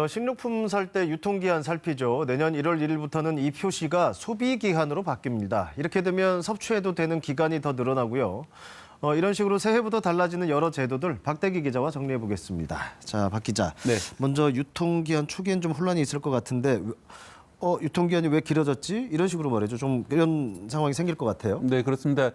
식료품 살 때 유통기한 살피죠. 내년 1월 1일부터는 이 표시가 소비기한으로 바뀝니다. 이렇게 되면 섭취해도 되는 기간이 더 늘어나고요. 이런 식으로 새해부터 달라지는 여러 제도들 박대기 기자와 정리해 보겠습니다. 자, 박 기자. 네. 먼저 유통기한 초기엔 좀 혼란이 있을 것 같은데 유통기한이 왜 길어졌지? 이런 식으로 말이죠. 좀 이런 상황이 생길 것 같아요. 네, 그렇습니다.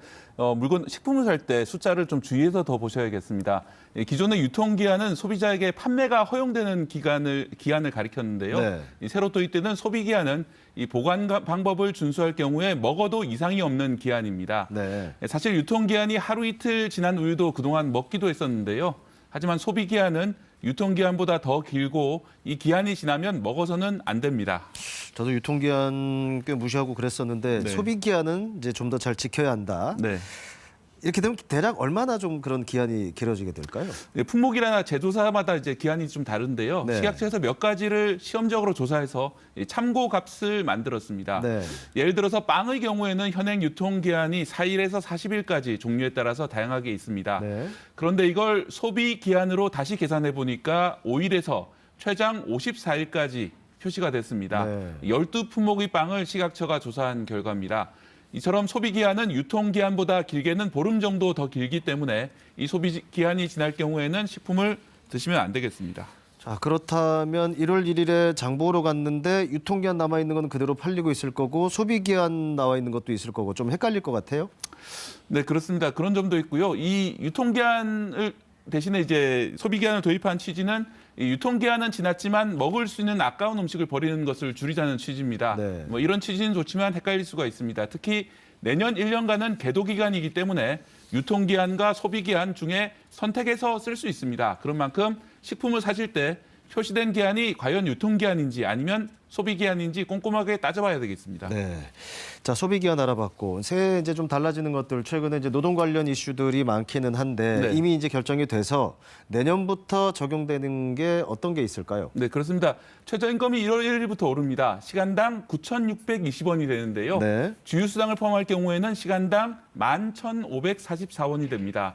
식품을 살 때 숫자를 좀 주의해서 더 보셔야겠습니다. 기존의 유통기한은 소비자에게 판매가 허용되는 기한을 가리켰는데요. 네. 새로 도입되는 소비기한은 이 보관 방법을 준수할 경우에 먹어도 이상이 없는 기한입니다. 네. 사실 유통기한이 하루 이틀 지난 우유도 그동안 먹기도 했었는데요. 하지만 소비기한은 유통기한보다 더 길고 이 기한이 지나면 먹어서는 안 됩니다. 저도 유통기한 꽤 무시하고 그랬었는데 네. 소비기한은 이제 좀 더 잘 지켜야 한다. 네. 이렇게 되면 대략 얼마나 좀 그런 기한이 길어지게 될까요? 네, 품목이나 제조사마다 이제 기한이 좀 다른데요. 네. 식약처에서 몇 가지를 시험적으로 조사해서 참고 값을 만들었습니다. 네. 예를 들어서 빵의 경우에는 현행 유통 기한이 4일에서 40일까지 종류에 따라서 다양하게 있습니다. 네. 그런데 이걸 소비 기한으로 다시 계산해 보니까 5일에서 최장 54일까지 표시가 됐습니다. 네. 12품목의 빵을 식약처가 조사한 결과입니다. 이처럼 소비기한은 유통기한보다 길게는 보름 정도 더 길기 때문에 이 소비기한이 지날 경우에는 식품을 드시면 안 되겠습니다. 자, 그렇다면 1월 1일에 장 보러 갔는데 유통기한 남아있는 건 그대로 팔리고 있을 거고 소비기한 나와 있는 것도 있을 거고 좀 헷갈릴 것 같아요. 네, 그렇습니다. 그런 점도 있고요. 이 유통기한을 대신에 이제 소비기한을 도입한 취지는 이 유통기한은 지났지만 먹을 수 있는 아까운 음식을 버리는 것을 줄이자는 취지입니다. 네. 이런 취지는 좋지만 헷갈릴 수가 있습니다. 특히 내년 1년간은 계도기간이기 때문에 유통기한과 소비기한 중에 선택해서 쓸 수 있습니다. 그런 만큼 식품을 사실 때 표시된 기한이 과연 유통기한인지 아니면 소비기한인지 꼼꼼하게 따져봐야 되겠습니다. 네. 자, 소비기한 알아봤고 새해 이제 좀 달라지는 것들 최근에 이제 노동 관련 이슈들이 많기는 한데 네. 이미 이제 결정이 돼서 내년부터 적용되는 게 어떤 게 있을까요? 네, 그렇습니다. 최저임금이 1월 1일부터 오릅니다. 시간당 9,620원이 되는데요. 네. 주유수당을 포함할 경우에는 시간당 11,544원이 됩니다.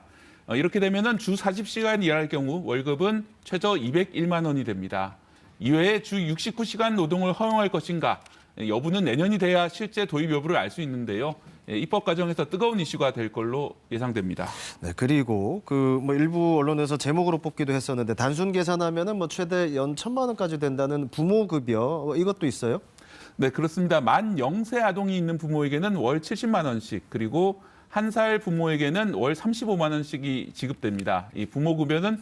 이렇게 되면은 주 40시간 일할 경우 월급은 최저 201만 원이 됩니다. 이외에 주 69시간 노동을 허용할 것인가 여부는 내년이 돼야 실제 도입 여부를 알 수 있는데요. 입법 과정에서 뜨거운 이슈가 될 걸로 예상됩니다. 네, 그리고 일부 언론에서 제목으로 뽑기도 했었는데 단순 계산하면은 최대 연 1,000만 원까지 된다는 부모 급여 이것도 있어요? 네, 그렇습니다. 만 0세 아동이 있는 부모에게는 월 70만 원씩 그리고 1살 부모에게는 월 35만 원씩이 지급됩니다. 이 부모 급여는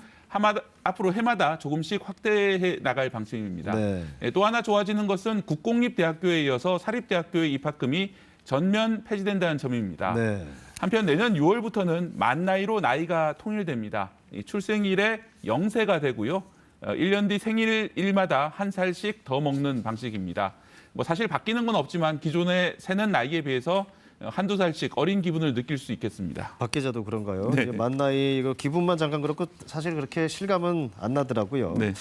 앞으로 해마다 조금씩 확대해 나갈 방침입니다. 네. 또 하나 좋아지는 것은 국공립대학교에 이어서 사립대학교의 입학금이 전면 폐지된다는 점입니다. 네. 한편 내년 6월부터는 만 나이로 나이가 통일됩니다. 이 출생일에 0세가 되고요. 1년 뒤 생일마다 1살씩 더 먹는 방식입니다. 사실 바뀌는 건 없지만 기존의 세는 나이에 비해서 한두 살씩 어린 기분을 느낄 수 있겠습니다. 박 기자도 그런가요? 네. 이제 만 나이 이거 기분만 잠깐 그렇고 사실 그렇게 실감은 안 나더라고요. 네.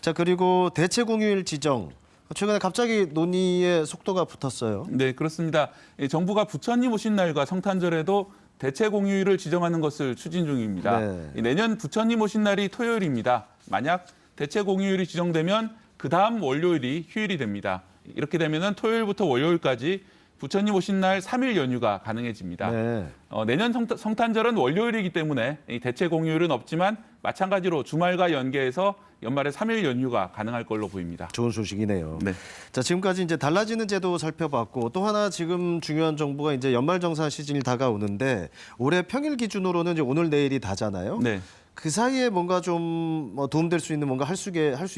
자, 그리고 대체 공휴일 지정. 최근에 갑자기 논의에 속도가 붙었어요. 네, 그렇습니다. 정부가 부처님 오신 날과 성탄절에도 대체 공휴일을 지정하는 것을 추진 중입니다. 네. 내년 부처님 오신 날이 토요일입니다. 만약 대체 공휴일이 지정되면 그다음 월요일이 휴일이 됩니다. 이렇게 되면은 토요일부터 월요일까지 부처님 오신 날 3일 연휴가 가능해집니다. 네. 내년 성탄절은 월요일이기 때문에 이 대체 공휴일은 없지만 마찬가지로 주말과 연계해서 연말에 3일 연휴가 가능할 걸로 보입니다. 좋은 소식이네요. 네. 자, 지금까지 이제 달라지는 제도 살펴봤고 또 하나 지금 중요한 정보가 이제 연말정산 시즌이 다가오는데 올해 평일 기준으로는 이제 오늘 내일이 다잖아요. 네. 그 사이에 뭔가 좀 도움될 수 있는 뭔가 할 수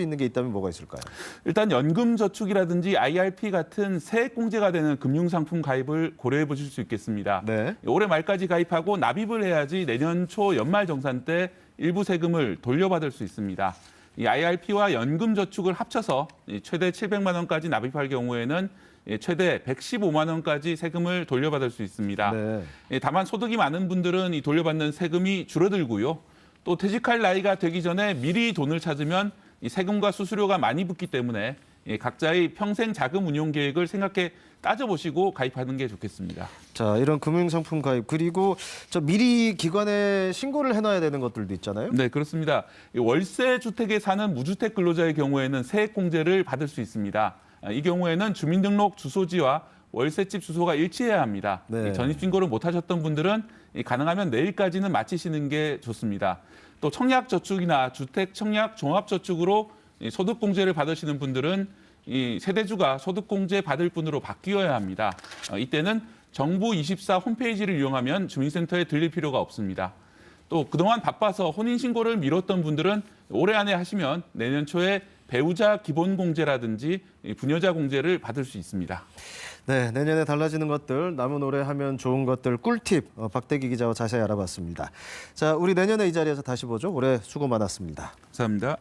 있는 게 있다면 뭐가 있을까요? 일단 연금저축이라든지 IRP 같은 세액공제가 되는 금융상품 가입을 고려해 보실 수 있겠습니다. 네. 올해 말까지 가입하고 납입을 해야지 내년 초 연말정산 때 일부 세금을 돌려받을 수 있습니다. 이 IRP와 연금저축을 합쳐서 최대 700만 원까지 납입할 경우에는 최대 115만 원까지 세금을 돌려받을 수 있습니다. 네. 다만 소득이 많은 분들은 이 돌려받는 세금이 줄어들고요. 또 퇴직할 나이가 되기 전에 미리 돈을 찾으면 이 세금과 수수료가 많이 붙기 때문에 각자의 평생 자금 운용 계획을 생각해 따져보시고 가입하는 게 좋겠습니다. 자, 이런 금융상품 가입 그리고 미리 기관에 신고를 해놔야 되는 것들도 있잖아요. 네, 그렇습니다. 월세 주택에 사는 무주택 근로자의 경우에는 세액 공제를 받을 수 있습니다. 이 경우에는 주민등록 주소지와 월세집 주소가 일치해야 합니다. 네. 전입신고를 못하셨던 분들은 가능하면 내일까지는 마치시는 게 좋습니다. 또 청약저축이나 주택 청약 종합저축으로 소득공제를 받으시는 분들은 이 세대주가 소득공제 받을 분으로 바뀌어야 합니다. 이때는 정부24 홈페이지를 이용하면 주민센터에 들릴 필요가 없습니다. 또 그동안 바빠서 혼인신고를 미뤘던 분들은 올해 안에 하시면 내년 초에 배우자 기본공제라든지 부녀자 공제를 받을 수 있습니다. 네, 내년에 달라지는 것들, 남은 올해 하면 좋은 것들 꿀팁 박대기 기자와 자세히 알아봤습니다. 자, 우리 내년에 이 자리에서 다시 보죠. 올해 수고 많았습니다. 감사합니다.